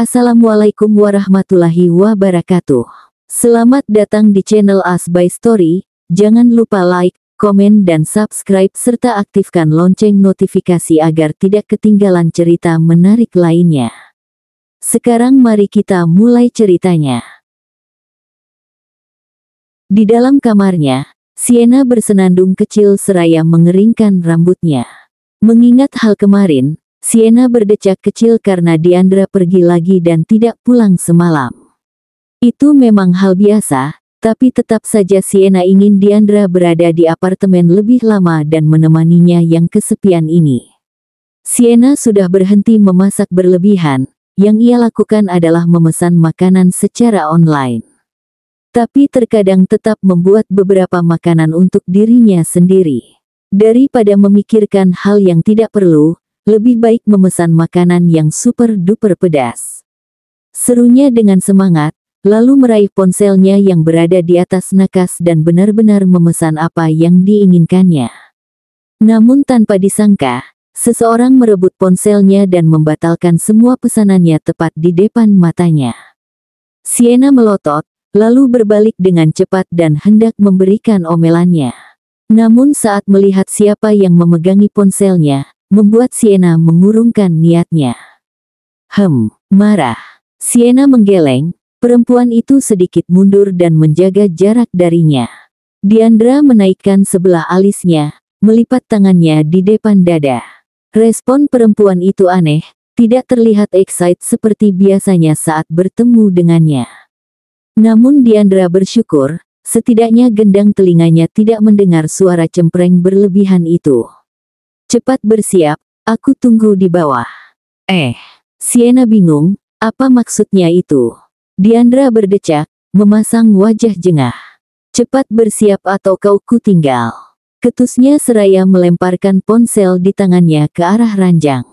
Assalamualaikum warahmatullahi wabarakatuh. Selamat datang di channel As by Story. Jangan lupa like, komen dan subscribe serta aktifkan lonceng notifikasi agar tidak ketinggalan cerita menarik lainnya. Sekarang mari kita mulai ceritanya. Di dalam kamarnya, Sienna bersenandung kecil seraya mengeringkan rambutnya. Mengingat hal kemarin, Sienna berdecak kecil karena Diandra pergi lagi dan tidak pulang semalam. Itu memang hal biasa, tapi tetap saja Sienna ingin Diandra berada di apartemen lebih lama dan menemaninya yang kesepian ini. Sienna sudah berhenti memasak berlebihan, yang ia lakukan adalah memesan makanan secara online. Tapi terkadang tetap membuat beberapa makanan untuk dirinya sendiri. Daripada memikirkan hal yang tidak perlu, lebih baik memesan makanan yang super duper pedas. Serunya dengan semangat, lalu meraih ponselnya yang berada di atas nakas dan benar-benar memesan apa yang diinginkannya. Namun tanpa disangka, seseorang merebut ponselnya dan membatalkan semua pesanannya tepat di depan matanya. Sienna melotot, lalu berbalik dengan cepat dan hendak memberikan omelannya. Namun saat melihat siapa yang memegangi ponselnya, membuat Sienna mengurungkan niatnya. Marah. Sienna menggeleng, perempuan itu sedikit mundur dan menjaga jarak darinya. Diandra menaikkan sebelah alisnya, melipat tangannya di depan dada. Respon perempuan itu aneh, tidak terlihat excited seperti biasanya saat bertemu dengannya. Namun Diandra bersyukur, setidaknya gendang telinganya tidak mendengar suara cempreng berlebihan itu. Cepat bersiap, aku tunggu di bawah. Sienna bingung, apa maksudnya itu? Diandra berdecak, memasang wajah jengah. Cepat bersiap atau kau kutinggal. Ketusnya seraya melemparkan ponsel di tangannya ke arah ranjang.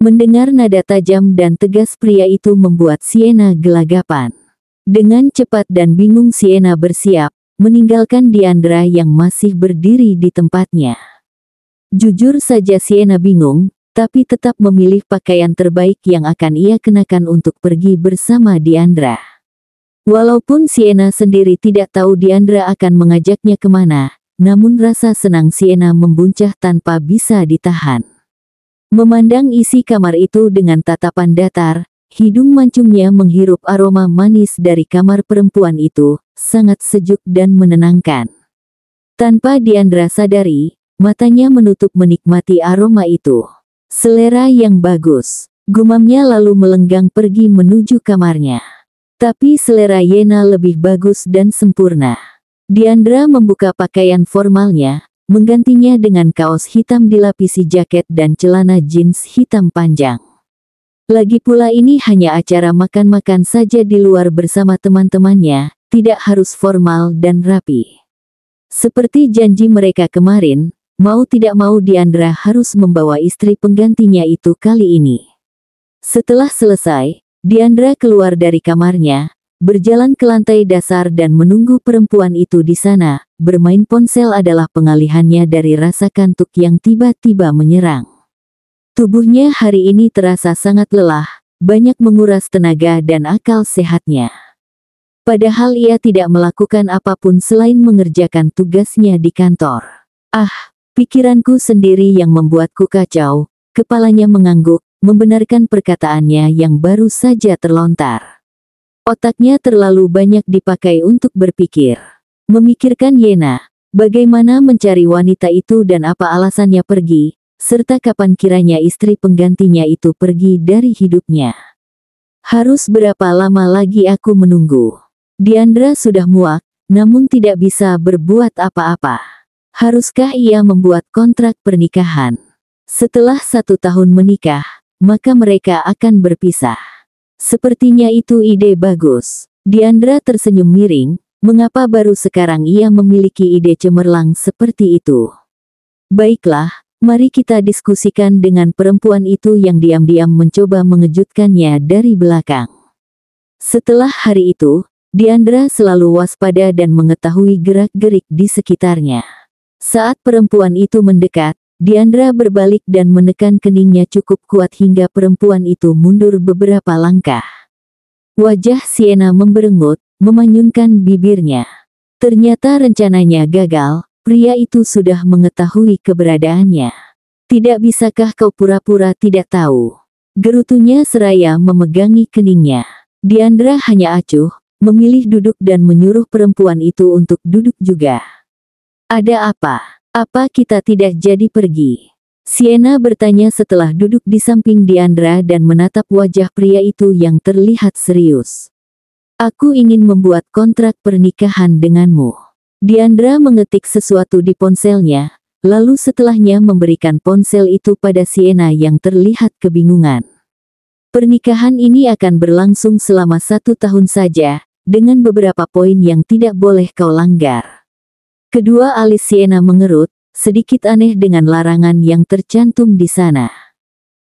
Mendengar nada tajam dan tegas pria itu membuat Sienna gelagapan. Dengan cepat dan bingung Sienna bersiap, meninggalkan Diandra yang masih berdiri di tempatnya. Jujur saja Sienna bingung, tapi tetap memilih pakaian terbaik yang akan ia kenakan untuk pergi bersama Diandra. Walaupun Sienna sendiri tidak tahu Diandra akan mengajaknya kemana, namun rasa senang Sienna membuncah tanpa bisa ditahan. Memandang isi kamar itu dengan tatapan datar, hidung mancungnya menghirup aroma manis dari kamar perempuan itu, sangat sejuk dan menenangkan. Tanpa Diandra sadari, matanya menutup menikmati aroma itu. Selera yang bagus, gumamnya lalu melenggang pergi menuju kamarnya. Tapi selera Yena lebih bagus dan sempurna. Diandra membuka pakaian formalnya, menggantinya dengan kaos hitam dilapisi jaket dan celana jeans hitam panjang. Lagi pula ini hanya acara makan-makan saja di luar bersama teman-temannya, tidak harus formal dan rapi. Seperti janji mereka kemarin, mau tidak mau Diandra harus membawa istri penggantinya itu kali ini. Setelah selesai, Diandra keluar dari kamarnya, berjalan ke lantai dasar dan menunggu perempuan itu di sana. Bermain ponsel adalah pengalihannya dari rasa kantuk yang tiba-tiba menyerang. Tubuhnya hari ini terasa sangat lelah, banyak menguras tenaga dan akal sehatnya. Padahal ia tidak melakukan apapun selain mengerjakan tugasnya di kantor. Pikiranku sendiri yang membuatku kacau, kepalanya mengangguk, membenarkan perkataannya yang baru saja terlontar. Otaknya terlalu banyak dipakai untuk berpikir. Memikirkan Yena, bagaimana mencari wanita itu dan apa alasannya pergi, serta kapan kiranya istri penggantinya itu pergi dari hidupnya. Harus berapa lama lagi aku menunggu? Diandra sudah muak, namun tidak bisa berbuat apa-apa. Haruskah ia membuat kontrak pernikahan? Setelah 1 tahun menikah, maka mereka akan berpisah. Sepertinya itu ide bagus. Diandra tersenyum miring, mengapa baru sekarang ia memiliki ide cemerlang seperti itu? Baiklah, mari kita diskusikan dengan perempuan itu yang diam-diam mencoba mengejutkannya dari belakang. Setelah hari itu, Diandra selalu waspada dan mengetahui gerak-gerik di sekitarnya. Saat perempuan itu mendekat, Diandra berbalik dan menekan keningnya cukup kuat hingga perempuan itu mundur beberapa langkah. Wajah Sienna memberengut, memanyunkan bibirnya. Ternyata rencananya gagal, pria itu sudah mengetahui keberadaannya. Tidak bisakah kau pura-pura tidak tahu? Gerutunya seraya memegangi keningnya. Diandra hanya acuh, memilih duduk dan menyuruh perempuan itu untuk duduk juga. Ada apa? Apa kita tidak jadi pergi? Sienna bertanya setelah duduk di samping Diandra dan menatap wajah pria itu yang terlihat serius. Aku ingin membuat kontrak pernikahan denganmu. Diandra mengetik sesuatu di ponselnya, lalu setelahnya memberikan ponsel itu pada Sienna yang terlihat kebingungan. Pernikahan ini akan berlangsung selama 1 tahun saja, dengan beberapa poin yang tidak boleh kau langgar. Kedua alis Sienna mengerut, sedikit aneh dengan larangan yang tercantum di sana.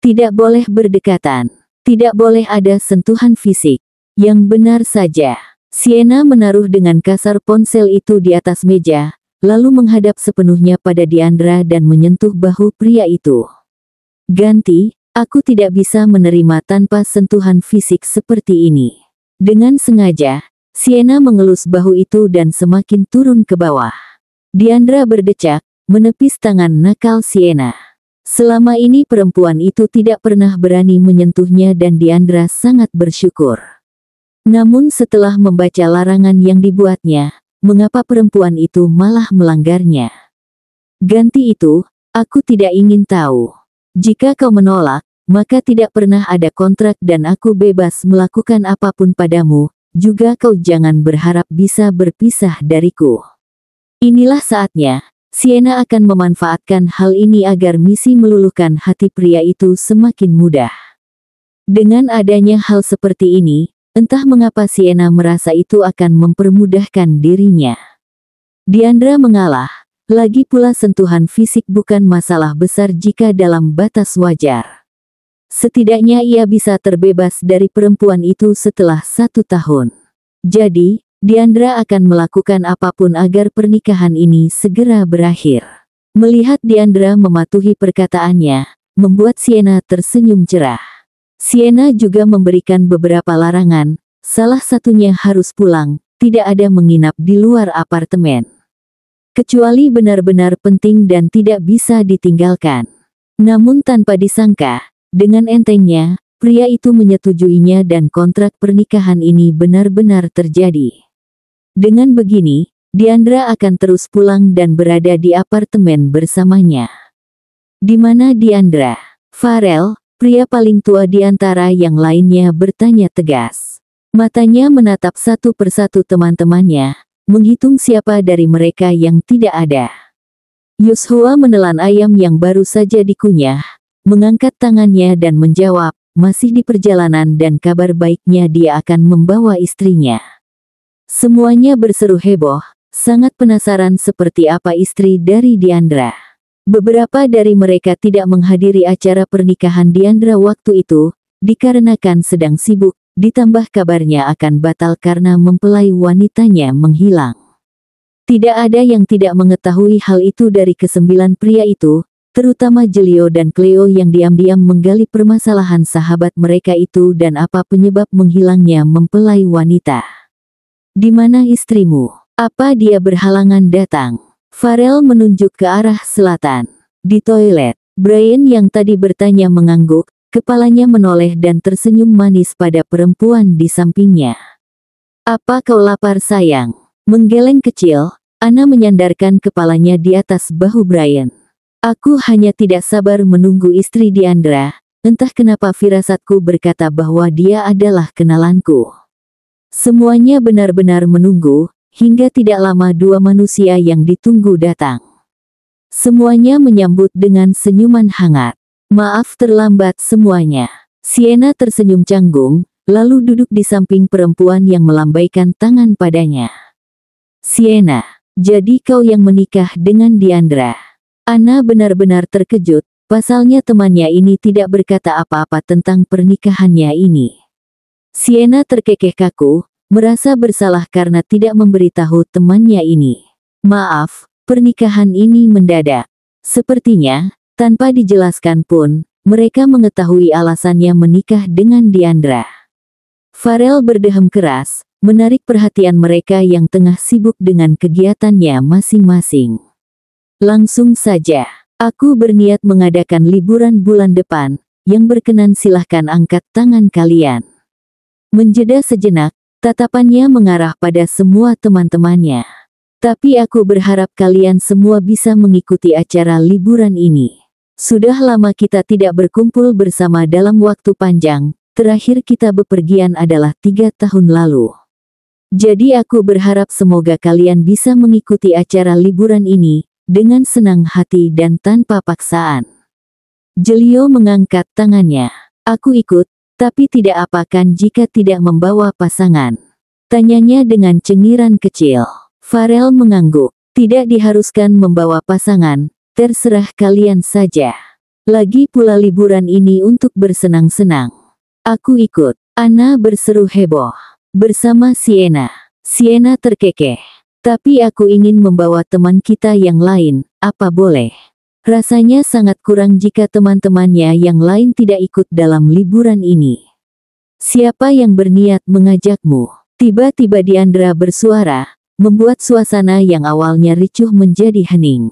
Tidak boleh berdekatan. Tidak boleh ada sentuhan fisik. Yang benar saja. Sienna menaruh dengan kasar ponsel itu di atas meja, lalu menghadap sepenuhnya pada Diandra dan menyentuh bahu pria itu. Ganti, aku tidak bisa menerima tanpa sentuhan fisik seperti ini. Dengan sengaja, Sienna mengelus bahu itu dan semakin turun ke bawah. Diandra berdecak, menepis tangan nakal Sienna. Selama ini perempuan itu tidak pernah berani menyentuhnya dan Diandra sangat bersyukur. Namun setelah membaca larangan yang dibuatnya, mengapa perempuan itu malah melanggarnya? Ganti itu, aku tidak ingin tahu. Jika kau menolak, maka tidak pernah ada kontrak dan aku bebas melakukan apapun padamu, juga kau jangan berharap bisa berpisah dariku. Inilah saatnya. Sienna akan memanfaatkan hal ini agar misi meluluhkan hati pria itu semakin mudah. Dengan adanya hal seperti ini, entah mengapa Sienna merasa itu akan mempermudahkan dirinya. Diandra mengalah, lagi pula sentuhan fisik bukan masalah besar jika dalam batas wajar. Setidaknya ia bisa terbebas dari perempuan itu setelah 1 tahun. Jadi, Diandra akan melakukan apapun agar pernikahan ini segera berakhir. Melihat Diandra mematuhi perkataannya, membuat Sienna tersenyum cerah. Sienna juga memberikan beberapa larangan, salah satunya harus pulang, tidak ada menginap di luar apartemen. Kecuali benar-benar penting dan tidak bisa ditinggalkan. Namun tanpa disangka, dengan entengnya, pria itu menyetujuinya dan kontrak pernikahan ini benar-benar terjadi. Dengan begini, Diandra akan terus pulang dan berada di apartemen bersamanya. Di mana Diandra? Farel, pria paling tua di antara yang lainnya bertanya tegas. Matanya menatap satu persatu teman-temannya, menghitung siapa dari mereka yang tidak ada. Yoshua menelan ayam yang baru saja dikunyah, mengangkat tangannya dan menjawab, masih di perjalanan dan kabar baiknya dia akan membawa istrinya. Semuanya berseru heboh, sangat penasaran seperti apa istri dari Diandra. Beberapa dari mereka tidak menghadiri acara pernikahan Diandra waktu itu, dikarenakan sedang sibuk, ditambah kabarnya akan batal karena mempelai wanitanya menghilang. Tidak ada yang tidak mengetahui hal itu dari kesembilan pria itu, terutama Jelio dan Cleo yang diam-diam menggali permasalahan sahabat mereka itu dan apa penyebab menghilangnya mempelai wanita. Di mana istrimu? Apa dia berhalangan datang? Farel menunjuk ke arah selatan. Di toilet. Brian yang tadi bertanya mengangguk, kepalanya menoleh dan tersenyum manis pada perempuan di sampingnya. Apa kau lapar sayang? Menggeleng kecil, Anna menyandarkan kepalanya di atas bahu Brian. Aku hanya tidak sabar menunggu istri Diandra, entah kenapa firasatku berkata bahwa dia adalah kenalanku. Semuanya benar-benar menunggu, hingga tidak lama dua manusia yang ditunggu datang. Semuanya menyambut dengan senyuman hangat. Maaf terlambat semuanya. Sienna tersenyum canggung, lalu duduk di samping perempuan yang melambaikan tangan padanya. Sienna, jadi kau yang menikah dengan Diandra. Anna benar-benar terkejut, pasalnya temannya ini tidak berkata apa-apa tentang pernikahannya ini. Sienna terkekeh kaku, merasa bersalah karena tidak memberitahu temannya ini. Maaf, pernikahan ini mendadak. Sepertinya, tanpa dijelaskan pun, mereka mengetahui alasannya menikah dengan Diandra. Farel berdehem keras, menarik perhatian mereka yang tengah sibuk dengan kegiatannya masing-masing. Langsung saja, aku berniat mengadakan liburan bulan depan, yang berkenan silahkan angkat tangan kalian. Menjeda sejenak, tatapannya mengarah pada semua teman-temannya. Tapi aku berharap kalian semua bisa mengikuti acara liburan ini. Sudah lama kita tidak berkumpul bersama dalam waktu panjang, terakhir kita bepergian adalah 3 tahun lalu. Jadi aku berharap semoga kalian bisa mengikuti acara liburan ini, dengan senang hati dan tanpa paksaan. Jelio mengangkat tangannya. Aku ikut, tapi tidak apakan jika tidak membawa pasangan? Tanyanya dengan cengiran kecil. Farel mengangguk. Tidak diharuskan membawa pasangan, terserah kalian saja. Lagi pula liburan ini untuk bersenang-senang. Aku ikut. Ana berseru heboh. Bersama Sienna. Sienna terkekeh. Tapi aku ingin membawa teman kita yang lain, apa boleh? Rasanya sangat kurang jika teman-temannya yang lain tidak ikut dalam liburan ini. Siapa yang berniat mengajakmu? Tiba-tiba Diandra bersuara, membuat suasana yang awalnya ricuh menjadi hening.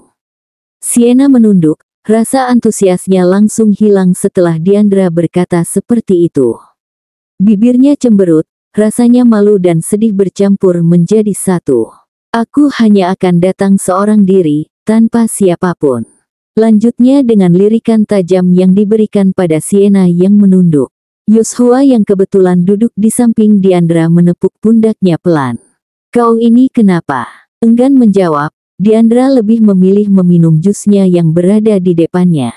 Sienna menunduk, rasa antusiasnya langsung hilang setelah Diandra berkata seperti itu. Bibirnya cemberut, rasanya malu dan sedih bercampur menjadi satu. Aku hanya akan datang seorang diri, tanpa siapapun. Lanjutnya dengan lirikan tajam yang diberikan pada Sienna yang menunduk. Yoshua yang kebetulan duduk di samping Diandra menepuk pundaknya pelan. Kau ini kenapa? Enggan menjawab, Diandra lebih memilih meminum jusnya yang berada di depannya.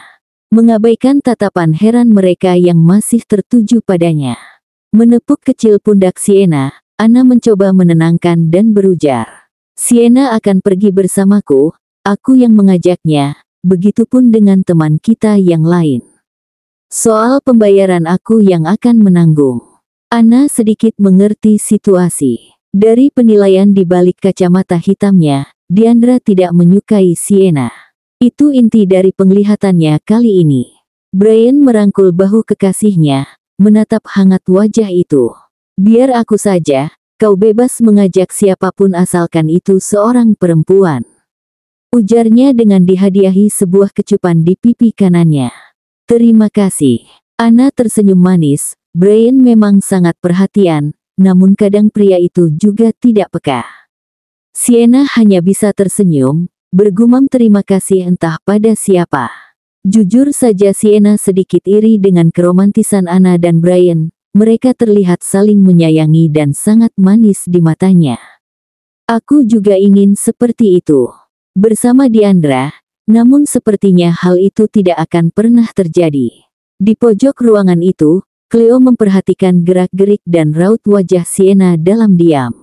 Mengabaikan tatapan heran mereka yang masih tertuju padanya. Menepuk kecil pundak Sienna, Ana mencoba menenangkan dan berujar. Sienna akan pergi bersamaku, aku yang mengajaknya, begitupun dengan teman kita yang lain. Soal pembayaran aku yang akan menanggung. Ana sedikit mengerti situasi. Dari penilaian di balik kacamata hitamnya, Diandra tidak menyukai Sienna. Itu inti dari penglihatannya kali ini. Brian merangkul bahu kekasihnya, menatap hangat wajah itu. Biar aku saja, kau bebas mengajak siapapun asalkan itu seorang perempuan. Ujarnya dengan dihadiahi sebuah kecupan di pipi kanannya. Terima kasih. Ana tersenyum manis, Brian memang sangat perhatian, namun kadang pria itu juga tidak peka. Sienna hanya bisa tersenyum, bergumam terima kasih entah pada siapa. Jujur saja Sienna sedikit iri dengan keromantisan Ana dan Brian, mereka terlihat saling menyayangi dan sangat manis di matanya. Aku juga ingin seperti itu. Bersama Diandra, namun sepertinya hal itu tidak akan pernah terjadi. Di pojok ruangan itu, Cleo memperhatikan gerak-gerik dan raut wajah Sienna dalam diam.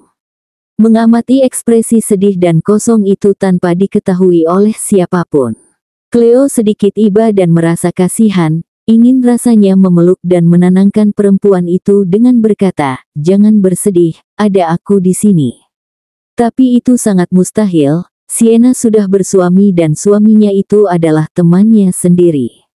Mengamati ekspresi sedih dan kosong itu tanpa diketahui oleh siapapun. Cleo sedikit iba dan merasa kasihan, ingin rasanya memeluk dan menenangkan perempuan itu dengan berkata, "Jangan bersedih, ada aku di sini." Tapi itu sangat mustahil, Sienna sudah bersuami dan suaminya itu adalah temannya sendiri.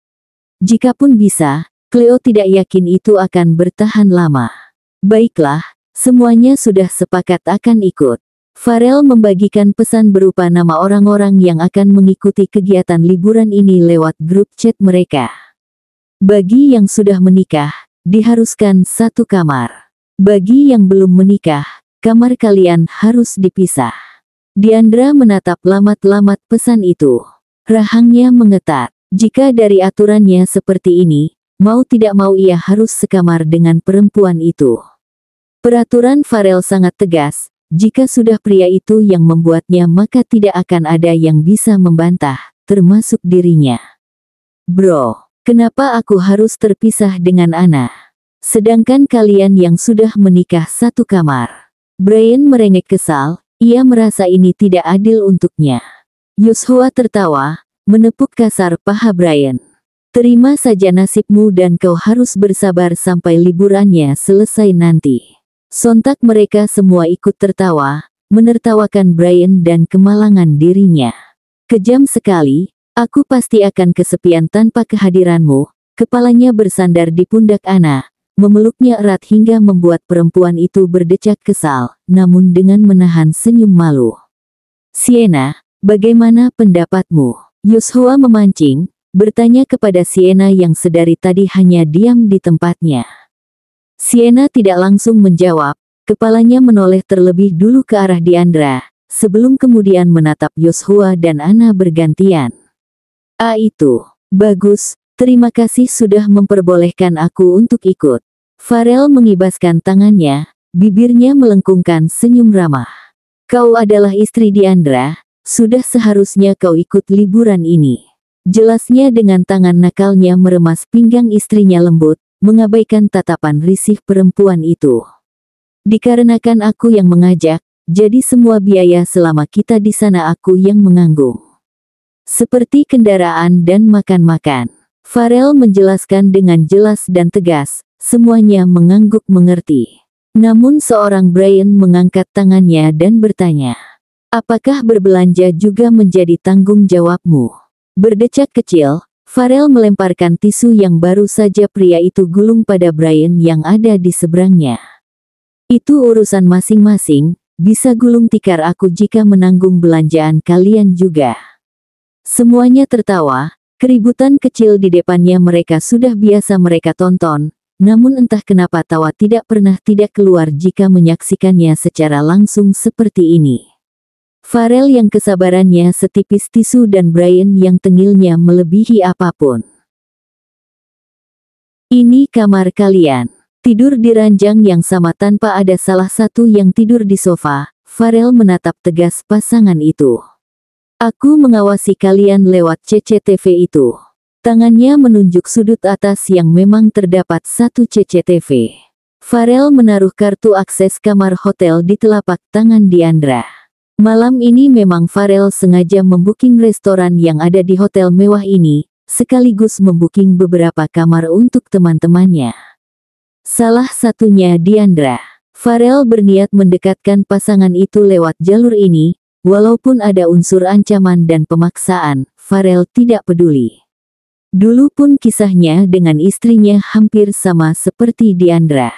Jikapun bisa, Cleo tidak yakin itu akan bertahan lama. Baiklah, semuanya sudah sepakat akan ikut. Farel membagikan pesan berupa nama orang-orang yang akan mengikuti kegiatan liburan ini lewat grup chat mereka. Bagi yang sudah menikah, diharuskan satu kamar. Bagi yang belum menikah, kamar kalian harus dipisah. Diandra menatap lamat-lamat pesan itu. Rahangnya mengetat. Jika dari aturannya seperti ini, mau tidak mau ia harus sekamar dengan perempuan itu. Peraturan Farel sangat tegas, jika sudah pria itu yang membuatnya maka tidak akan ada yang bisa membantah, termasuk dirinya. Bro, kenapa aku harus terpisah dengan Ana? Sedangkan kalian yang sudah menikah satu kamar. Brian merengek kesal, ia merasa ini tidak adil untuknya. Yoshua tertawa, menepuk kasar paha Brian. Terima saja nasibmu dan kau harus bersabar sampai liburannya selesai nanti. Sontak mereka semua ikut tertawa, menertawakan Brian dan kemalangan dirinya. Kejam sekali, aku pasti akan kesepian tanpa kehadiranmu. Kepalanya bersandar di pundak Ana, memeluknya erat hingga membuat perempuan itu berdecak kesal, namun dengan menahan senyum malu. Sienna, bagaimana pendapatmu? Yoshua memancing, bertanya kepada Sienna yang sedari tadi hanya diam di tempatnya. Sienna tidak langsung menjawab, kepalanya menoleh terlebih dulu ke arah Diandra, sebelum kemudian menatap Yoshua dan Anna bergantian. Itu. Bagus, terima kasih sudah memperbolehkan aku untuk ikut. Farel mengibaskan tangannya, bibirnya melengkungkan senyum ramah. Kau adalah istri Diandra, sudah seharusnya kau ikut liburan ini. Jelasnya dengan tangan nakalnya meremas pinggang istrinya lembut, mengabaikan tatapan risih perempuan itu. Dikarenakan aku yang mengajak, jadi semua biaya selama kita di sana aku yang menanggung. Seperti kendaraan dan makan-makan. Farel menjelaskan dengan jelas dan tegas, semuanya mengangguk mengerti. Namun seorang Brian mengangkat tangannya dan bertanya, apakah berbelanja juga menjadi tanggung jawabmu? Berdecak kecil, Farel melemparkan tisu yang baru saja pria itu gulung pada Brian yang ada di seberangnya. Itu urusan masing-masing, bisa gulung tikar aku jika menanggung belanjaan kalian juga. Semuanya tertawa, keributan kecil di depannya mereka sudah biasa mereka tonton, namun entah kenapa tawa tidak pernah tidak keluar jika menyaksikannya secara langsung seperti ini. Farel yang kesabarannya setipis tisu dan Brian yang tengilnya melebihi apapun. Ini kamar kalian. Tidur di ranjang yang sama tanpa ada salah satu yang tidur di sofa, Farel menatap tegas pasangan itu. Aku mengawasi kalian lewat CCTV itu. Tangannya menunjuk sudut atas yang memang terdapat satu CCTV. Farel menaruh kartu akses kamar hotel di telapak tangan Diandra. Malam ini memang Farel sengaja membuking restoran yang ada di hotel mewah ini, sekaligus membuking beberapa kamar untuk teman-temannya. Salah satunya Diandra. Farel berniat mendekatkan pasangan itu lewat jalur ini, walaupun ada unsur ancaman dan pemaksaan, Farel tidak peduli. Dulu pun kisahnya dengan istrinya hampir sama seperti Diandra.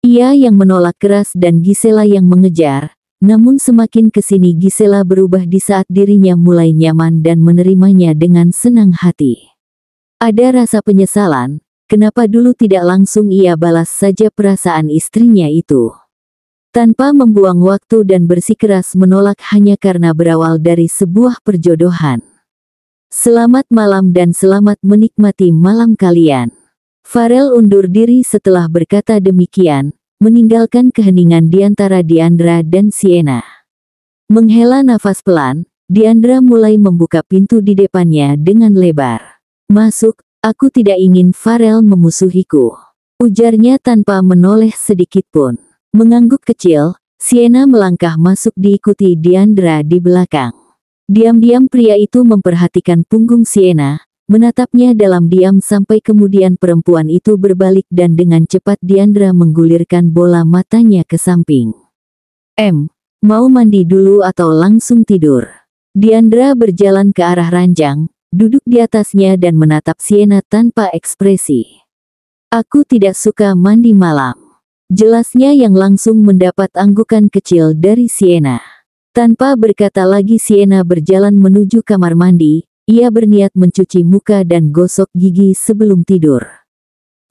Ia yang menolak keras dan Gisela yang mengejar, namun semakin kesini Gisela berubah di saat dirinya mulai nyaman dan menerimanya dengan senang hati. Ada rasa penyesalan, kenapa dulu tidak langsung ia balas saja perasaan istrinya itu. Tanpa membuang waktu dan bersikeras menolak hanya karena berawal dari sebuah perjodohan. Selamat malam dan selamat menikmati malam kalian. Farel undur diri setelah berkata demikian, meninggalkan keheningan di antara Diandra dan Sienna. Menghela nafas pelan, Diandra mulai membuka pintu di depannya dengan lebar. Masuk, aku tidak ingin Farel memusuhiku. Ujarnya tanpa menoleh sedikitpun. Mengangguk kecil, Sienna melangkah masuk diikuti Diandra di belakang. Diam-diam pria itu memperhatikan punggung Sienna, menatapnya dalam diam sampai kemudian perempuan itu berbalik dan dengan cepat Diandra menggulirkan bola matanya ke samping. Mau mandi dulu atau langsung tidur? Diandra berjalan ke arah ranjang, duduk di atasnya dan menatap Sienna tanpa ekspresi. Aku tidak suka mandi malam. Jelasnya yang langsung mendapat anggukan kecil dari Sienna. Tanpa berkata lagi Sienna berjalan menuju kamar mandi, ia berniat mencuci muka dan gosok gigi sebelum tidur.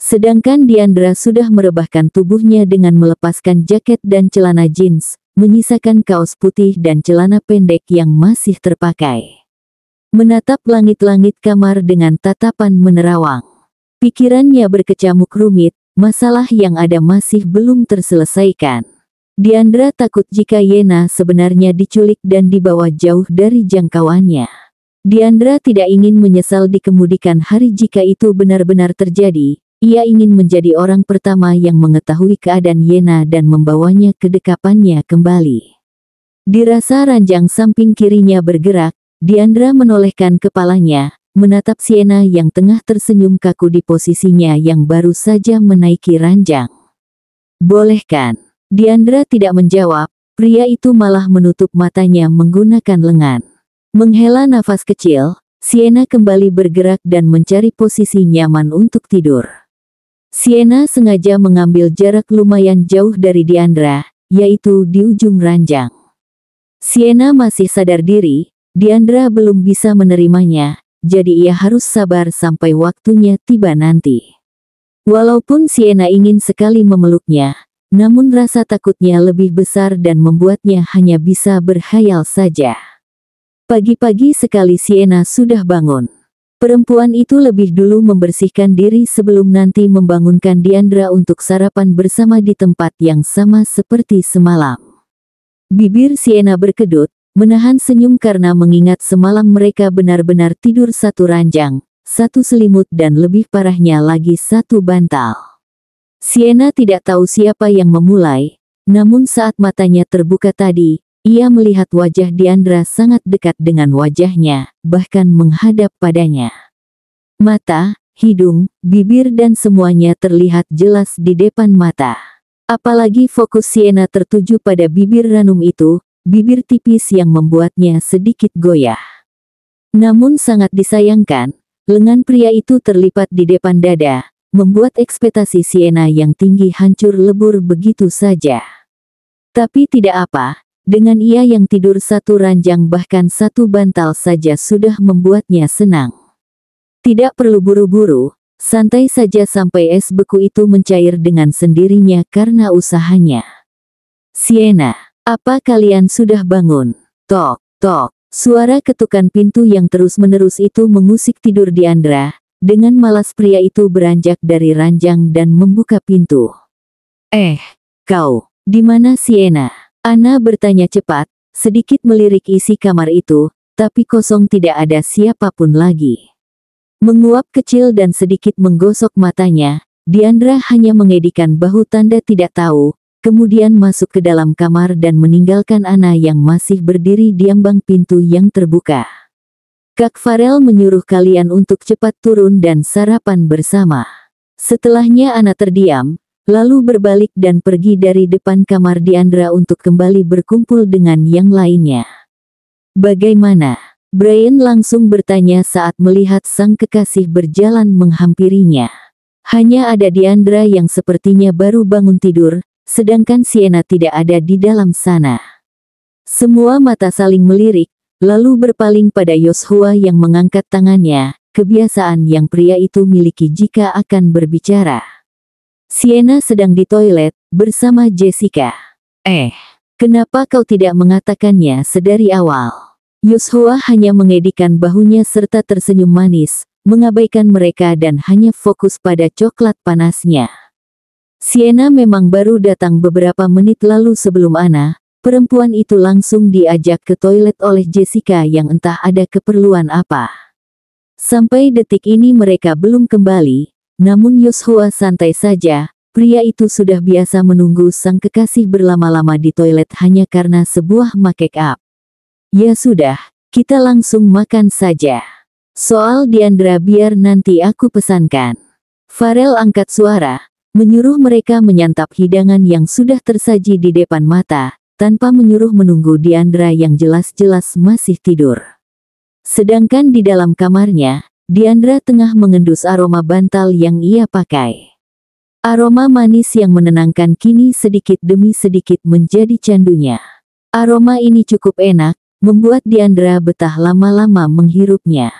Sedangkan Diandra sudah merebahkan tubuhnya dengan melepaskan jaket dan celana jeans, menyisakan kaos putih dan celana pendek yang masih terpakai. Menatap langit-langit kamar dengan tatapan menerawang. Pikirannya berkecamuk rumit, masalah yang ada masih belum terselesaikan. Diandra takut jika Yena sebenarnya diculik dan dibawa jauh dari jangkauannya. Diandra tidak ingin menyesal di kemudian hari jika itu benar-benar terjadi. Ia ingin menjadi orang pertama yang mengetahui keadaan Yena dan membawanya ke dekapannya kembali. Dirasa ranjang samping kirinya bergerak, Diandra menolehkan kepalanya, menatap Sienna yang tengah tersenyum kaku di posisinya yang baru saja menaiki ranjang. Boleh kan? Diandra tidak menjawab, pria itu malah menutup matanya menggunakan lengan. Menghela nafas kecil, Sienna kembali bergerak dan mencari posisi nyaman untuk tidur. Sienna sengaja mengambil jarak lumayan jauh dari Diandra, yaitu di ujung ranjang. Sienna masih sadar diri, Diandra belum bisa menerimanya, jadi ia harus sabar sampai waktunya tiba nanti. Walaupun Sienna ingin sekali memeluknya, namun rasa takutnya lebih besar dan membuatnya hanya bisa berkhayal saja. Pagi-pagi sekali Sienna sudah bangun. Perempuan itu lebih dulu membersihkan diri sebelum nanti membangunkan Diandra untuk sarapan bersama di tempat yang sama seperti semalam. Bibir Sienna berkedut, menahan senyum karena mengingat semalam mereka benar-benar tidur satu ranjang, satu selimut dan lebih parahnya lagi satu bantal. Sienna tidak tahu siapa yang memulai, namun saat matanya terbuka tadi, ia melihat wajah Diandra sangat dekat dengan wajahnya, bahkan menghadap padanya. Mata, hidung, bibir dan semuanya terlihat jelas di depan mata. Apalagi fokus Sienna tertuju pada bibir ranum itu, bibir tipis yang membuatnya sedikit goyah. Namun sangat disayangkan, lengan pria itu terlipat di depan dada, membuat ekspektasi Sienna yang tinggi hancur lebur begitu saja. Tapi tidak apa, dengan ia yang tidur satu ranjang bahkan satu bantal saja sudah membuatnya senang. Tidak perlu buru-buru, santai saja sampai es beku itu mencair dengan sendirinya karena usahanya. Sienna, apa kalian sudah bangun? Tok, tok. Suara ketukan pintu yang terus-menerus itu mengusik tidur Diandra. Dengan malas pria itu beranjak dari ranjang dan membuka pintu. Kau, di mana Sienna? Ana bertanya cepat, sedikit melirik isi kamar itu, tapi kosong tidak ada siapapun lagi. Menguap kecil dan sedikit menggosok matanya, Diandra hanya mengedikan bahu tanda tidak tahu. Kemudian masuk ke dalam kamar dan meninggalkan Ana yang masih berdiri di ambang pintu yang terbuka. Kak Farel menyuruh kalian untuk cepat turun dan sarapan bersama. Setelahnya Ana terdiam, lalu berbalik dan pergi dari depan kamar Diandra untuk kembali berkumpul dengan yang lainnya. Bagaimana? Brian langsung bertanya saat melihat sang kekasih berjalan menghampirinya. Hanya ada Diandra yang sepertinya baru bangun tidur, sedangkan Sienna tidak ada di dalam sana. Semua mata saling melirik, lalu berpaling pada Yoshua yang mengangkat tangannya, kebiasaan yang pria itu miliki jika akan berbicara. Sienna sedang di toilet, bersama Jessica. Kenapa kau tidak mengatakannya sedari awal? Yoshua hanya mengedikan bahunya serta tersenyum manis, mengabaikan mereka dan hanya fokus pada coklat panasnya. Sienna memang baru datang beberapa menit lalu sebelum Ana, perempuan itu langsung diajak ke toilet oleh Jessica yang entah ada keperluan apa. Sampai detik ini mereka belum kembali, namun Yoshua santai saja, pria itu sudah biasa menunggu sang kekasih berlama-lama di toilet hanya karena sebuah make up. Ya sudah, kita langsung makan saja. Soal Diandra biar nanti aku pesankan. Farel angkat suara, menyuruh mereka menyantap hidangan yang sudah tersaji di depan mata, tanpa menyuruh menunggu Diandra yang jelas-jelas masih tidur. Sedangkan di dalam kamarnya, Diandra tengah mengendus aroma bantal yang ia pakai. Aroma manis yang menenangkan kini sedikit demi sedikit menjadi candunya. Aroma ini cukup enak, membuat Diandra betah lama-lama menghirupnya.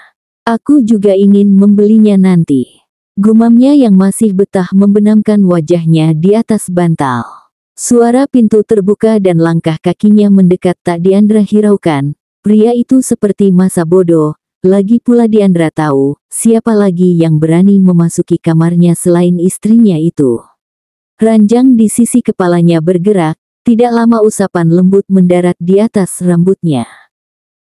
Aku juga ingin membelinya nanti. Gumamnya yang masih betah membenamkan wajahnya di atas bantal. Suara pintu terbuka dan langkah kakinya mendekat tak Diandra hiraukan. Pria itu seperti masa bodoh, lagi pula Diandra tahu, siapa lagi yang berani memasuki kamarnya selain istrinya itu. Ranjang di sisi kepalanya bergerak, tidak lama usapan lembut mendarat di atas rambutnya.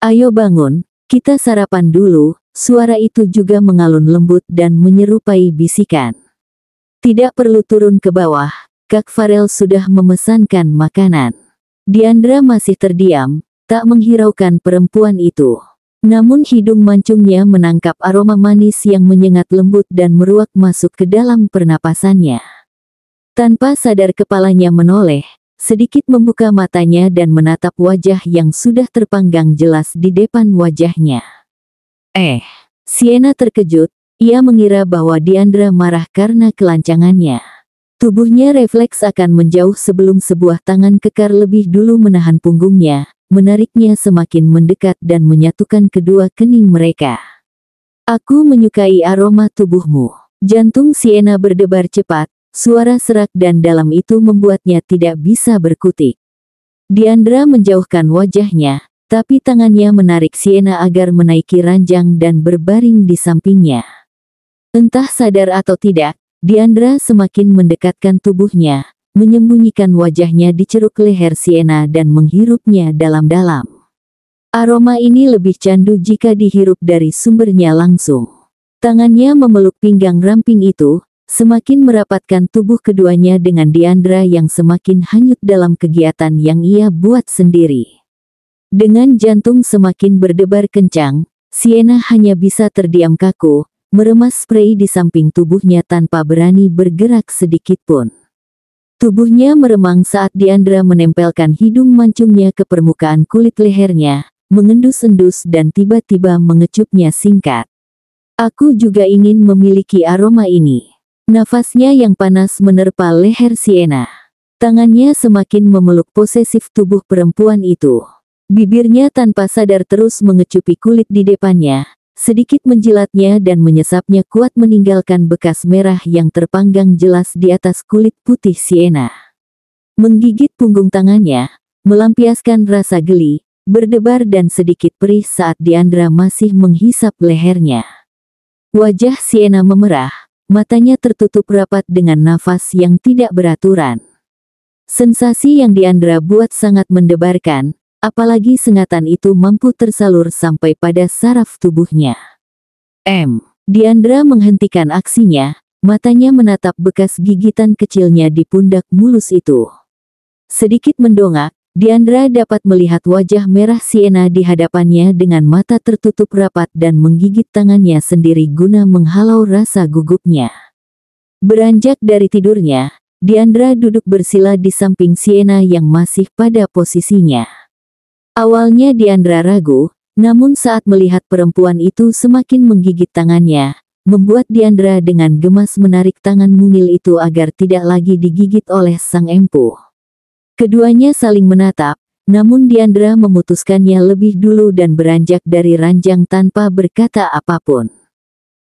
Ayo bangun, kita sarapan dulu. Suara itu juga mengalun lembut dan menyerupai bisikan. Tidak perlu turun ke bawah, Kak Farel sudah memesankan makanan. Diandra masih terdiam, tak menghiraukan perempuan itu. Namun hidung mancungnya menangkap aroma manis yang menyengat lembut dan meruak masuk ke dalam pernapasannya. Tanpa sadar kepalanya menoleh, sedikit membuka matanya dan menatap wajah yang sudah terpanggang jelas di depan wajahnya. Sienna terkejut, Ia mengira bahwa Diandra marah karena kelancangannya. Tubuhnya refleks akan menjauh sebelum sebuah tangan kekar lebih dulu menahan punggungnya, menariknya semakin mendekat dan menyatukan kedua kening mereka. Aku menyukai aroma tubuhmu. Jantung Sienna berdebar cepat, suara serak dan dalam itu membuatnya tidak bisa berkutik. Diandra menjauhkan wajahnya, tapi tangannya menarik Sienna agar menaiki ranjang dan berbaring di sampingnya. Entah sadar atau tidak, Diandra semakin mendekatkan tubuhnya, menyembunyikan wajahnya di ceruk leher Sienna dan menghirupnya dalam-dalam. Aroma ini lebih candu jika dihirup dari sumbernya langsung. Tangannya memeluk pinggang ramping itu, semakin merapatkan tubuh keduanya dengan Diandra yang semakin hanyut dalam kegiatan yang ia buat sendiri. Dengan jantung semakin berdebar kencang, Sienna hanya bisa terdiam kaku, meremas sprei di samping tubuhnya tanpa berani bergerak sedikitpun. Tubuhnya meremang saat Diandra menempelkan hidung mancungnya ke permukaan kulit lehernya, mengendus-endus dan tiba-tiba mengecupnya singkat. Aku juga ingin memiliki aroma ini. Nafasnya yang panas menerpa leher Sienna. Tangannya semakin memeluk posesif tubuh perempuan itu. Bibirnya tanpa sadar terus mengecupi kulit di depannya, sedikit menjilatnya dan menyesapnya kuat meninggalkan bekas merah yang terpanggang jelas di atas kulit putih Sienna. Menggigit punggung tangannya, melampiaskan rasa geli, berdebar dan sedikit perih saat Diandra masih menghisap lehernya. Wajah Sienna memerah, matanya tertutup rapat dengan nafas yang tidak beraturan. Sensasi yang Diandra buat sangat mendebarkan, apalagi sengatan itu mampu tersalur sampai pada saraf tubuhnya. Diandra menghentikan aksinya, matanya menatap bekas gigitan kecilnya di pundak mulus itu. Sedikit mendongak, Diandra dapat melihat wajah merah Sienna di hadapannya dengan mata tertutup rapat dan menggigit tangannya sendiri guna menghalau rasa gugupnya. Beranjak dari tidurnya, Diandra duduk bersila di samping Sienna yang masih pada posisinya. Awalnya Diandra ragu, namun saat melihat perempuan itu semakin menggigit tangannya, membuat Diandra dengan gemas menarik tangan mungil itu agar tidak lagi digigit oleh sang empu. Keduanya saling menatap, namun Diandra memutuskannya lebih dulu dan beranjak dari ranjang tanpa berkata apapun.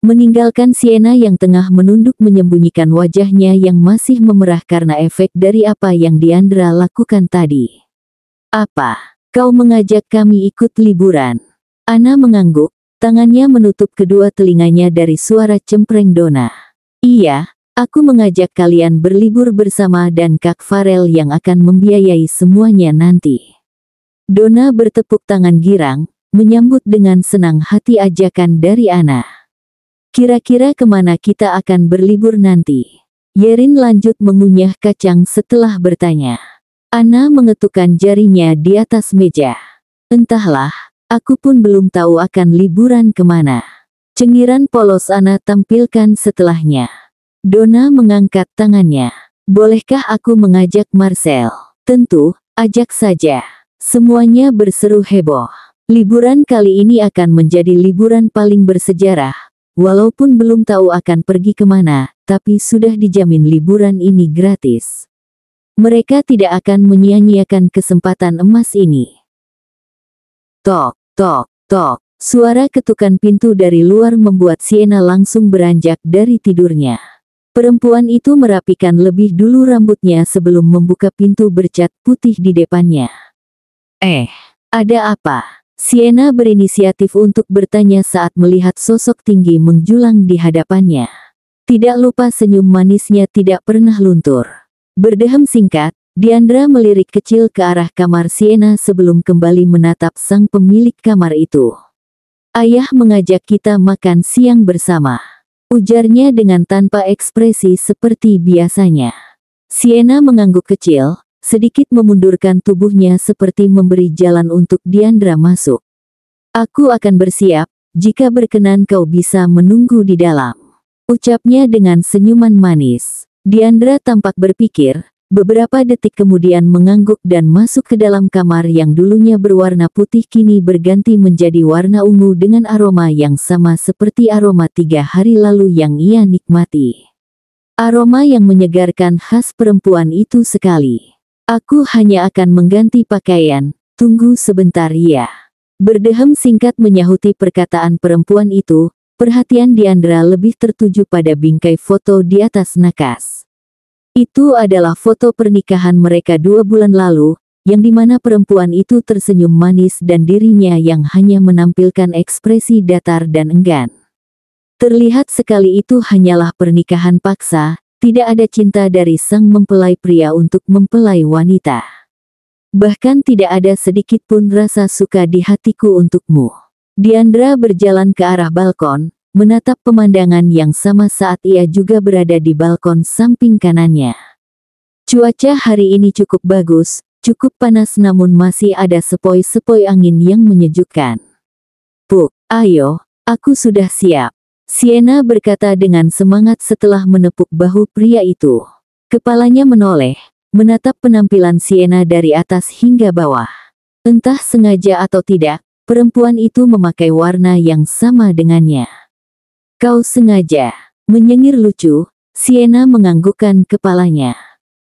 Meninggalkan Sienna yang tengah menunduk menyembunyikan wajahnya yang masih memerah karena efek dari apa yang Diandra lakukan tadi. "Apa, kau mengajak kami ikut liburan?" Anna mengangguk, tangannya menutup kedua telinganya dari suara cempreng Donna. "Iya. Aku mengajak kalian berlibur bersama dan Kak Farel yang akan membiayai semuanya nanti." Donna bertepuk tangan girang, menyambut dengan senang hati ajakan dari Anna. "Kira-kira kemana kita akan berlibur nanti?" Yerin lanjut mengunyah kacang setelah bertanya. Anna mengetukkan jarinya di atas meja. "Entahlah, aku pun belum tahu akan liburan kemana." Cengiran polos Anna tampilkan setelahnya. Donna mengangkat tangannya. "Bolehkah aku mengajak Marcel?" "Tentu, ajak saja." Semuanya berseru heboh. Liburan kali ini akan menjadi liburan paling bersejarah. Walaupun belum tahu akan pergi kemana, tapi sudah dijamin liburan ini gratis. Mereka tidak akan menyia-nyiakan kesempatan emas ini. Tok, tok, tok. Suara ketukan pintu dari luar membuat Sienna langsung beranjak dari tidurnya. Perempuan itu merapikan lebih dulu rambutnya sebelum membuka pintu bercat putih di depannya. Ada apa?" Sienna berinisiatif untuk bertanya saat melihat sosok tinggi menjulang di hadapannya. Tidak lupa senyum manisnya tidak pernah luntur. Berdehem singkat, Diandra melirik kecil ke arah kamar Sienna sebelum kembali menatap sang pemilik kamar itu. "Ayah mengajak kita makan siang bersama," ujarnya dengan tanpa ekspresi seperti biasanya. Sienna mengangguk kecil, sedikit memundurkan tubuhnya seperti memberi jalan untuk Diandra masuk. "Aku akan bersiap, jika berkenan kau bisa menunggu di dalam," ucapnya dengan senyuman manis. Diandra tampak berpikir, Beberapa detik kemudian mengangguk dan masuk ke dalam kamar yang dulunya berwarna putih kini berganti menjadi warna ungu dengan aroma yang sama seperti aroma 3 hari lalu yang ia nikmati. Aroma yang menyegarkan khas perempuan itu sekali. Aku hanya akan mengganti pakaian, tunggu sebentar ya. Berdehem singkat menyahuti perkataan perempuan itu, perhatian Diandra lebih tertuju pada bingkai foto di atas nakas. Itu adalah foto pernikahan mereka 2 bulan lalu, yang dimana perempuan itu tersenyum manis dan dirinya yang hanya menampilkan ekspresi datar dan enggan. Terlihat sekali itu hanyalah pernikahan paksa, tidak ada cinta dari sang mempelai pria untuk mempelai wanita. Bahkan tidak ada sedikit pun rasa suka di hatiku untukmu. Diandra berjalan ke arah balkon, menatap pemandangan yang sama saat ia juga berada di balkon samping kanannya. Cuaca hari ini cukup bagus, cukup panas namun masih ada sepoi-sepoi angin yang menyejukkan. Puk, ayo, aku sudah siap. Sienna berkata dengan semangat setelah menepuk bahu pria itu. Kepalanya menoleh, menatap penampilan Sienna dari atas hingga bawah. Entah sengaja atau tidak, perempuan itu memakai warna yang sama dengannya. Kau sengaja, menyengir lucu, Sienna menganggukkan kepalanya.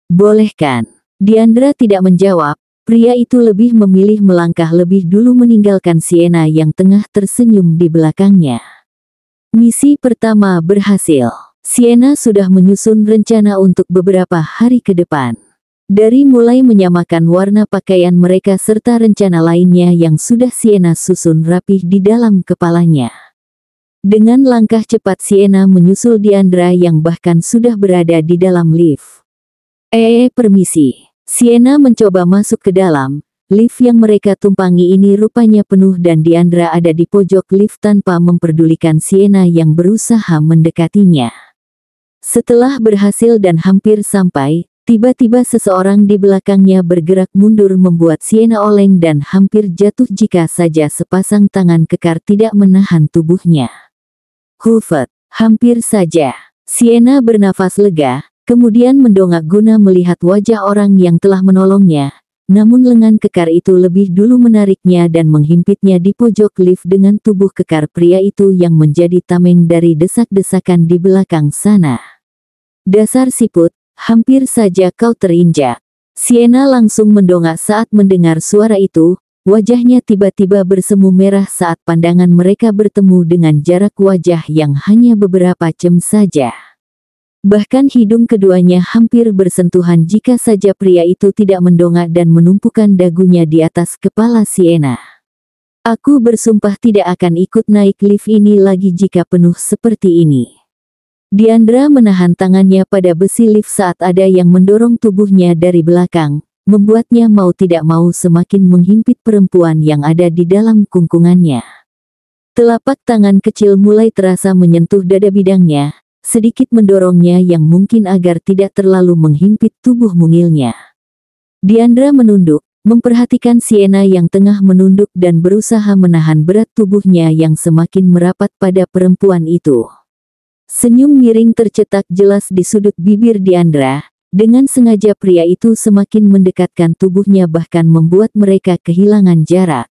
Boleh kan? Diandra tidak menjawab, pria itu lebih memilih melangkah lebih dulu meninggalkan Sienna yang tengah tersenyum di belakangnya. Misi pertama berhasil. Sienna sudah menyusun rencana untuk beberapa hari ke depan. Dari mulai menyamakan warna pakaian mereka serta rencana lainnya yang sudah Sienna susun rapih di dalam kepalanya. Dengan langkah cepat Sienna menyusul Diandra yang bahkan sudah berada di dalam lift. Permisi. Sienna mencoba masuk ke dalam. Lift yang mereka tumpangi ini rupanya penuh dan Diandra ada di pojok lift tanpa memperdulikan Sienna yang berusaha mendekatinya. Setelah berhasil dan hampir sampai, tiba-tiba seseorang di belakangnya bergerak mundur membuat Sienna oleng dan hampir jatuh jika saja sepasang tangan kekar tidak menahan tubuhnya. Hufet, hampir saja. Sienna bernafas lega, kemudian mendongak guna melihat wajah orang yang telah menolongnya. Namun lengan kekar itu lebih dulu menariknya dan menghimpitnya di pojok lift dengan tubuh kekar pria itu yang menjadi tameng dari desak-desakan di belakang sana. Dasar siput, hampir saja kau terinjak. Sienna langsung mendongak saat mendengar suara itu. Wajahnya tiba-tiba bersemu merah saat pandangan mereka bertemu dengan jarak wajah yang hanya beberapa cm saja. Bahkan hidung keduanya hampir bersentuhan jika saja pria itu tidak mendongak dan menumpukan dagunya di atas kepala Sienna. Aku bersumpah tidak akan ikut naik lift ini lagi jika penuh seperti ini. Diandra menahan tangannya pada besi lift saat ada yang mendorong tubuhnya dari belakang. Membuatnya mau tidak mau semakin menghimpit perempuan yang ada di dalam kungkungannya. Telapak tangan kecil mulai terasa menyentuh dada bidangnya, sedikit mendorongnya yang mungkin agar tidak terlalu menghimpit tubuh mungilnya. Diandra menunduk, memperhatikan Sienna yang tengah menunduk dan berusaha menahan berat tubuhnya yang semakin merapat pada perempuan itu. Senyum miring tercetak jelas di sudut bibir Diandra. Dengan sengaja pria itu semakin mendekatkan tubuhnya bahkan membuat mereka kehilangan jarak.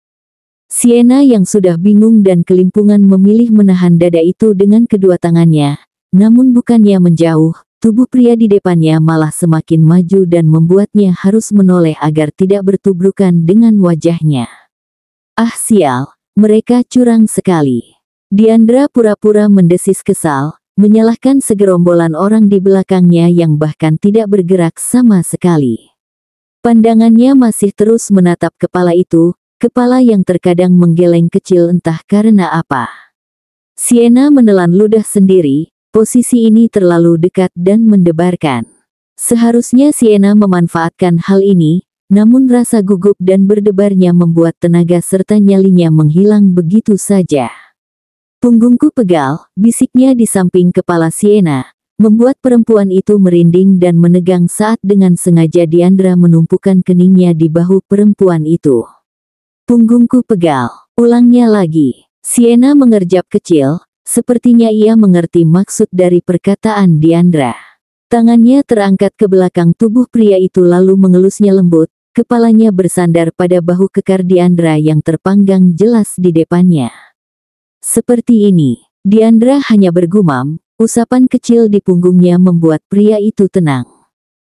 Sienna yang sudah bingung dan kelimpungan memilih menahan dada itu dengan kedua tangannya. Namun bukannya menjauh, tubuh pria di depannya malah semakin maju dan membuatnya harus menoleh agar tidak bertubrukan dengan wajahnya. Ah sial, mereka curang sekali. Diandra pura-pura mendesis kesal. Menyalahkan segerombolan orang di belakangnya yang bahkan tidak bergerak sama sekali. Pandangannya masih terus menatap kepala itu, kepala yang terkadang menggeleng kecil entah karena apa. Sienna menelan ludah sendiri, posisi ini terlalu dekat dan mendebarkan. Seharusnya Sienna memanfaatkan hal ini, namun rasa gugup dan berdebarnya membuat tenaga serta nyalinya menghilang begitu saja. Punggungku pegal, bisiknya di samping kepala Sienna, membuat perempuan itu merinding dan menegang saat dengan sengaja Diandra menumpukan keningnya di bahu perempuan itu. Punggungku pegal, ulangnya lagi. Sienna mengerjap kecil, sepertinya ia mengerti maksud dari perkataan Diandra. Tangannya terangkat ke belakang tubuh pria itu lalu mengelusnya lembut, kepalanya bersandar pada bahu kekar Diandra yang terpanggang jelas di depannya. Seperti ini, Diandra hanya bergumam, usapan kecil di punggungnya membuat pria itu tenang.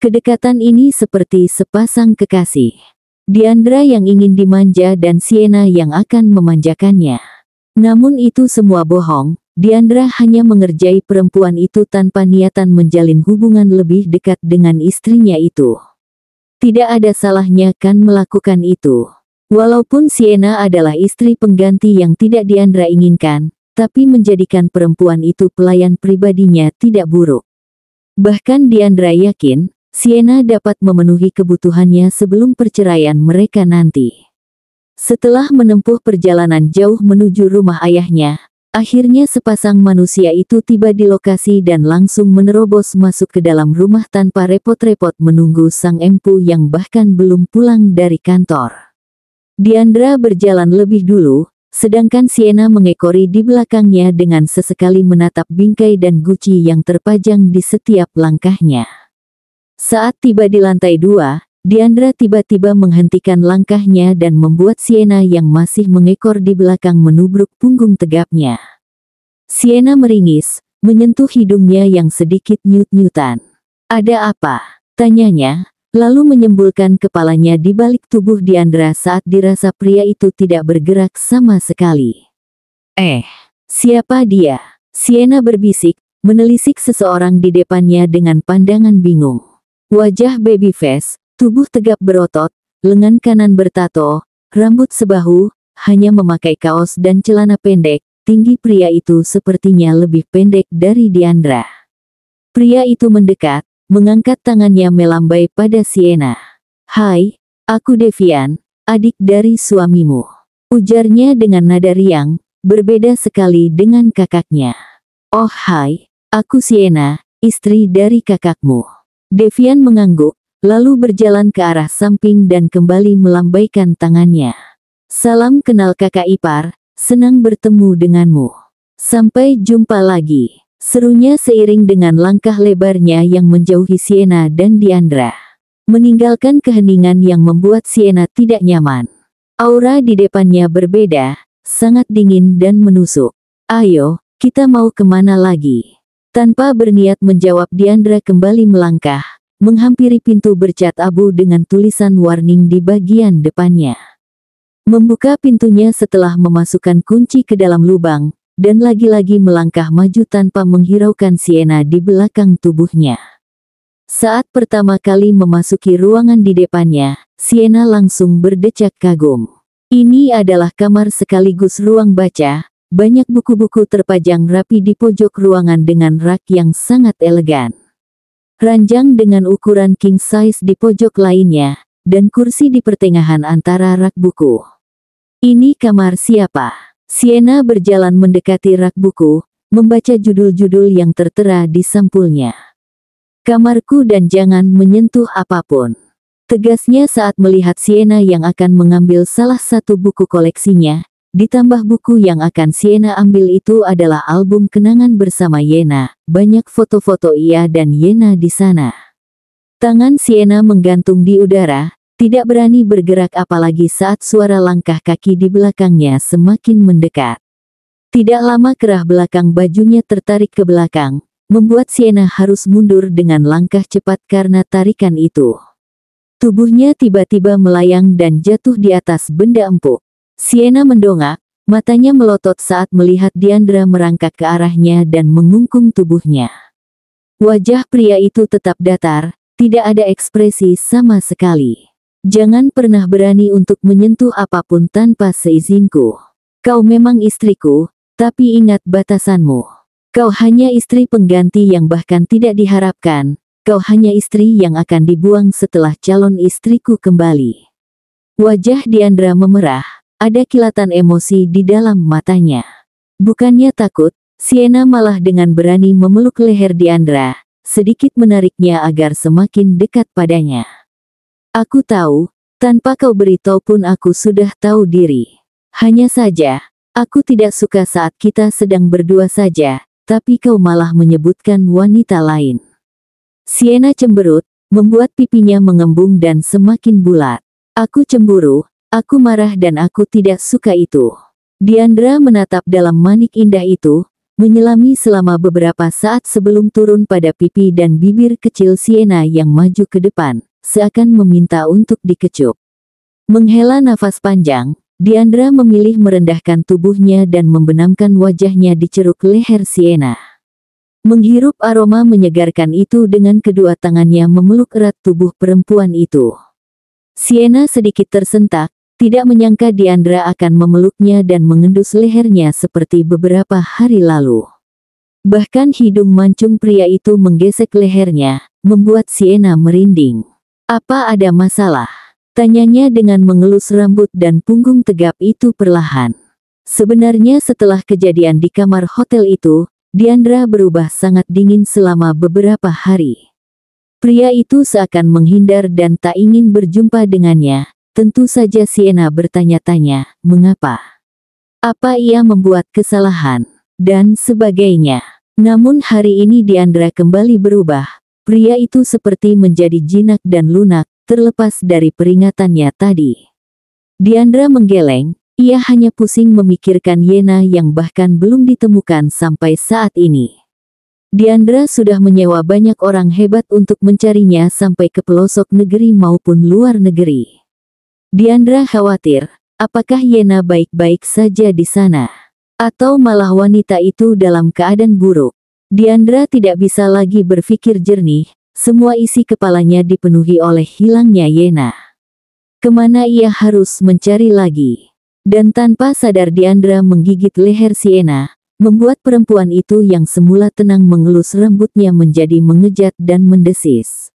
Kedekatan ini seperti sepasang kekasih. Diandra yang ingin dimanja dan Sienna yang akan memanjakannya. Namun itu semua bohong, Diandra hanya mengerjai perempuan itu tanpa niatan menjalin hubungan lebih dekat dengan istrinya itu. Tidak ada salahnya kan melakukan itu. Walaupun Sienna adalah istri pengganti yang tidak Diandra inginkan, tapi menjadikan perempuan itu pelayan pribadinya tidak buruk. Bahkan Diandra yakin, Sienna dapat memenuhi kebutuhannya sebelum perceraian mereka nanti. Setelah menempuh perjalanan jauh menuju rumah ayahnya, akhirnya sepasang manusia itu tiba di lokasi dan langsung menerobos masuk ke dalam rumah tanpa repot-repot menunggu sang empu yang bahkan belum pulang dari kantor. Diandra berjalan lebih dulu, sedangkan Sienna mengekori di belakangnya dengan sesekali menatap bingkai dan guci yang terpajang di setiap langkahnya. Saat tiba di lantai 2, Diandra tiba-tiba menghentikan langkahnya dan membuat Sienna yang masih mengekor di belakang menubruk punggung tegapnya. Sienna meringis, menyentuh hidungnya yang sedikit nyut-nyutan. "Ada apa?" tanyanya, lalu menyembulkan kepalanya di balik tubuh Diandra saat dirasa pria itu tidak bergerak sama sekali. Siapa dia?" Sienna berbisik, menelisik seseorang di depannya dengan pandangan bingung. Wajah baby face, tubuh tegap berotot, lengan kanan bertato, rambut sebahu, hanya memakai kaos dan celana pendek, tinggi pria itu sepertinya lebih pendek dari Diandra. Pria itu mendekat, mengangkat tangannya melambai pada Sienna. "Hai, aku Devian, adik dari suamimu," ujarnya dengan nada riang, berbeda sekali dengan kakaknya. "Oh hai, aku Sienna, istri dari kakakmu." Devian mengangguk, lalu berjalan ke arah samping dan kembali melambaikan tangannya. "Salam kenal kakak ipar, senang bertemu denganmu. Sampai jumpa lagi," serunya seiring dengan langkah lebarnya yang menjauhi Sienna dan Diandra. Meninggalkan keheningan yang membuat Sienna tidak nyaman. Aura di depannya berbeda, sangat dingin dan menusuk. "Ayo, kita mau kemana lagi?" Tanpa berniat menjawab Diandra kembali melangkah, menghampiri pintu bercat abu dengan tulisan warning di bagian depannya. Membuka pintunya setelah memasukkan kunci ke dalam lubang, dan lagi-lagi melangkah maju tanpa menghiraukan Sienna di belakang tubuhnya. Saat pertama kali memasuki ruangan di depannya, Sienna langsung berdecak kagum. Ini adalah kamar sekaligus ruang baca, banyak buku-buku terpajang rapi di pojok ruangan dengan rak yang sangat elegan. Ranjang dengan ukuran king size di pojok lainnya, dan kursi di pertengahan antara rak buku. "Ini kamar siapa?" Sienna berjalan mendekati rak buku, membaca judul-judul yang tertera di sampulnya. "Kamarku dan jangan menyentuh apapun," tegasnya saat melihat Sienna yang akan mengambil salah satu buku koleksinya. Ditambah buku yang akan Sienna ambil itu adalah album kenangan bersama Yena, banyak foto-foto ia dan Yena di sana. Tangan Sienna menggantung di udara, tidak berani bergerak apalagi saat suara langkah kaki di belakangnya semakin mendekat. Tidak lama kerah belakang bajunya tertarik ke belakang, membuat Sienna harus mundur dengan langkah cepat karena tarikan itu. Tubuhnya tiba-tiba melayang dan jatuh di atas benda empuk. Sienna mendongak, matanya melotot saat melihat Diandra merangkak ke arahnya dan mengungkung tubuhnya. Wajah pria itu tetap datar, tidak ada ekspresi sama sekali. "Jangan pernah berani untuk menyentuh apapun tanpa seizinku. Kau memang istriku, tapi ingat batasanmu. Kau hanya istri pengganti yang bahkan tidak diharapkan, kau hanya istri yang akan dibuang setelah calon istriku kembali." Wajah Diandra memerah. Ada kilatan emosi di dalam matanya. Bukannya takut, Sienna malah dengan berani memeluk leher Diandra, sedikit menariknya agar semakin dekat padanya. "Aku tahu, tanpa kau beritahu pun aku sudah tahu diri. Hanya saja, aku tidak suka saat kita sedang berdua saja, tapi kau malah menyebutkan wanita lain." Sienna cemberut, membuat pipinya mengembung dan semakin bulat. Aku cemburu, aku marah dan aku tidak suka itu. Diandra menatap dalam manik indah itu, menyelami selama beberapa saat sebelum turun pada pipi dan bibir kecil Sienna yang maju ke depan, seakan meminta untuk dikecup. Menghela nafas panjang, Diandra memilih merendahkan tubuhnya dan membenamkan wajahnya di ceruk leher Sienna. Menghirup aroma menyegarkan itu dengan kedua tangannya memeluk erat tubuh perempuan itu. Sienna sedikit tersentak, tidak menyangka Diandra akan memeluknya dan mengendus lehernya seperti beberapa hari lalu. Bahkan hidung mancung pria itu menggesek lehernya, membuat Sienna merinding. "Apa ada masalah?" tanyanya dengan mengelus rambut dan punggung tegap itu perlahan. Sebenarnya setelah kejadian di kamar hotel itu, Diandra berubah sangat dingin selama beberapa hari. Pria itu seakan menghindar dan tak ingin berjumpa dengannya. Tentu saja Sienna bertanya-tanya, mengapa? Apa ia membuat kesalahan? Dan sebagainya. Namun hari ini Diandra kembali berubah. Pria itu seperti menjadi jinak dan lunak, terlepas dari peringatannya tadi. Diandra menggeleng. Ia hanya pusing memikirkan Yena yang bahkan belum ditemukan sampai saat ini. Diandra sudah menyewa banyak orang hebat untuk mencarinya sampai ke pelosok negeri maupun luar negeri. Diandra khawatir, apakah Yena baik-baik saja di sana? Atau malah wanita itu dalam keadaan buruk? Diandra tidak bisa lagi berpikir jernih, semua isi kepalanya dipenuhi oleh hilangnya Yena. Kemana ia harus mencari lagi? Dan tanpa sadar Diandra menggigit leher Sienna, membuat perempuan itu yang semula tenang mengelus rambutnya menjadi mengejat dan mendesis.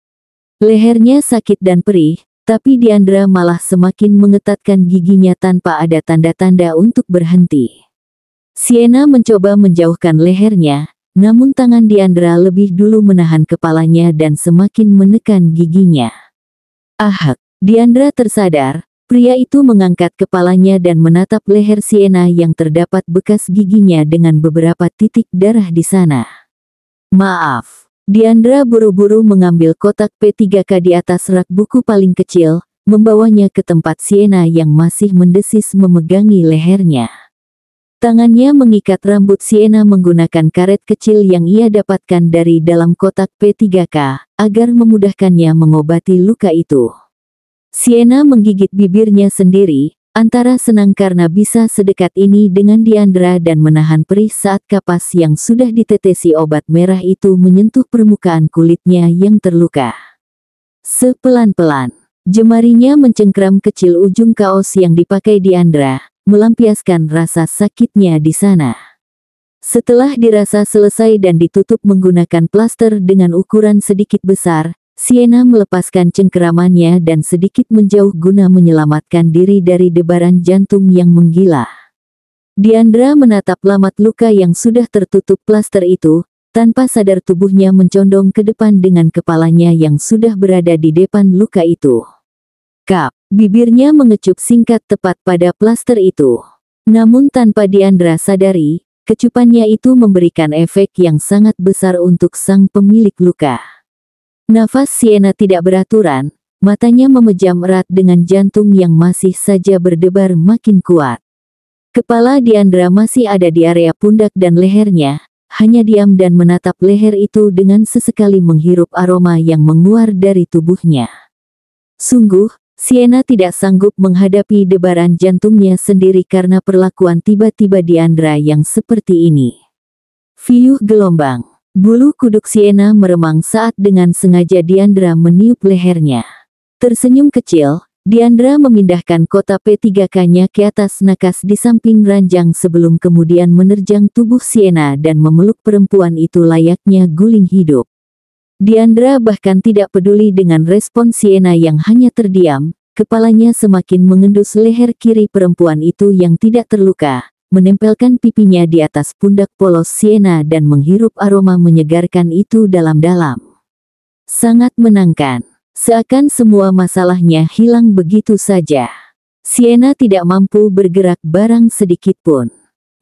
Lehernya sakit dan perih, tapi Diandra malah semakin mengetatkan giginya tanpa ada tanda-tanda untuk berhenti. Sienna mencoba menjauhkan lehernya, namun tangan Diandra lebih dulu menahan kepalanya dan semakin menekan giginya. Ahak, Diandra tersadar. Pria itu mengangkat kepalanya dan menatap leher Sienna yang terdapat bekas giginya dengan beberapa titik darah di sana. "Maaf." Diandra buru-buru mengambil kotak P3K di atas rak buku paling kecil, membawanya ke tempat Sienna yang masih mendesis memegangi lehernya. Tangannya mengikat rambut Sienna menggunakan karet kecil yang ia dapatkan dari dalam kotak P3K, agar memudahkannya mengobati luka itu. Sienna menggigit bibirnya sendiri, antara senang karena bisa sedekat ini dengan Diandra dan menahan perih saat kapas yang sudah ditetesi obat merah itu menyentuh permukaan kulitnya yang terluka. Sepelan-pelan, jemarinya mencengkram kecil ujung kaos yang dipakai Diandra, melampiaskan rasa sakitnya di sana. Setelah dirasa selesai dan ditutup menggunakan plaster dengan ukuran sedikit besar, Sienna melepaskan cengkeramannya dan sedikit menjauh guna menyelamatkan diri dari debaran jantung yang menggila. Diandra menatap lamat luka yang sudah tertutup plaster itu, tanpa sadar tubuhnya mencondong ke depan dengan kepalanya yang sudah berada di depan luka itu. Kap, bibirnya mengecup singkat tepat pada plaster itu. Namun tanpa Diandra sadari, kecupannya itu memberikan efek yang sangat besar untuk sang pemilik luka. Nafas Sienna tidak beraturan, matanya memejam erat dengan jantung yang masih saja berdebar makin kuat. Kepala Diandra masih ada di area pundak dan lehernya, hanya diam dan menatap leher itu dengan sesekali menghirup aroma yang menguar dari tubuhnya. Sungguh, Sienna tidak sanggup menghadapi debaran jantungnya sendiri karena perlakuan tiba-tiba Diandra yang seperti ini. Viuh gelombang. Bulu kuduk Sienna meremang saat dengan sengaja Diandra meniup lehernya. Tersenyum kecil, Diandra memindahkan kotak P3K-nya ke atas nakas di samping ranjang sebelum kemudian menerjang tubuh Sienna dan memeluk perempuan itu layaknya guling hidup. Diandra bahkan tidak peduli dengan respon Sienna yang hanya terdiam, kepalanya semakin mengendus leher kiri perempuan itu yang tidak terluka, menempelkan pipinya di atas pundak polos Sienna dan menghirup aroma menyegarkan itu dalam-dalam. Sangat menangkan. Seakan semua masalahnya hilang begitu saja. Sienna tidak mampu bergerak barang sedikit pun.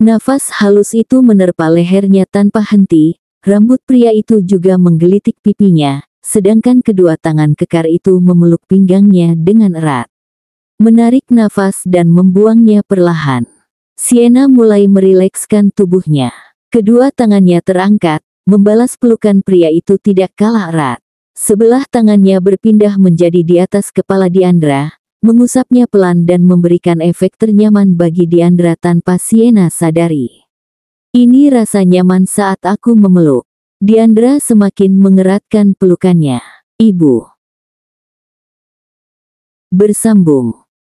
Nafas halus itu menerpa lehernya tanpa henti, rambut pria itu juga menggelitik pipinya, sedangkan kedua tangan kekar itu memeluk pinggangnya dengan erat. Menarik nafas dan membuangnya perlahan. Sienna mulai merilekskan tubuhnya. Kedua tangannya terangkat, membalas pelukan pria itu tidak kalah erat. Sebelah tangannya berpindah menjadi di atas kepala Diandra, mengusapnya pelan dan memberikan efek ternyaman bagi Diandra tanpa Sienna sadari. Ini rasa nyaman saat aku memeluk. Diandra semakin mengeratkan pelukannya. Ibu. Bersambung.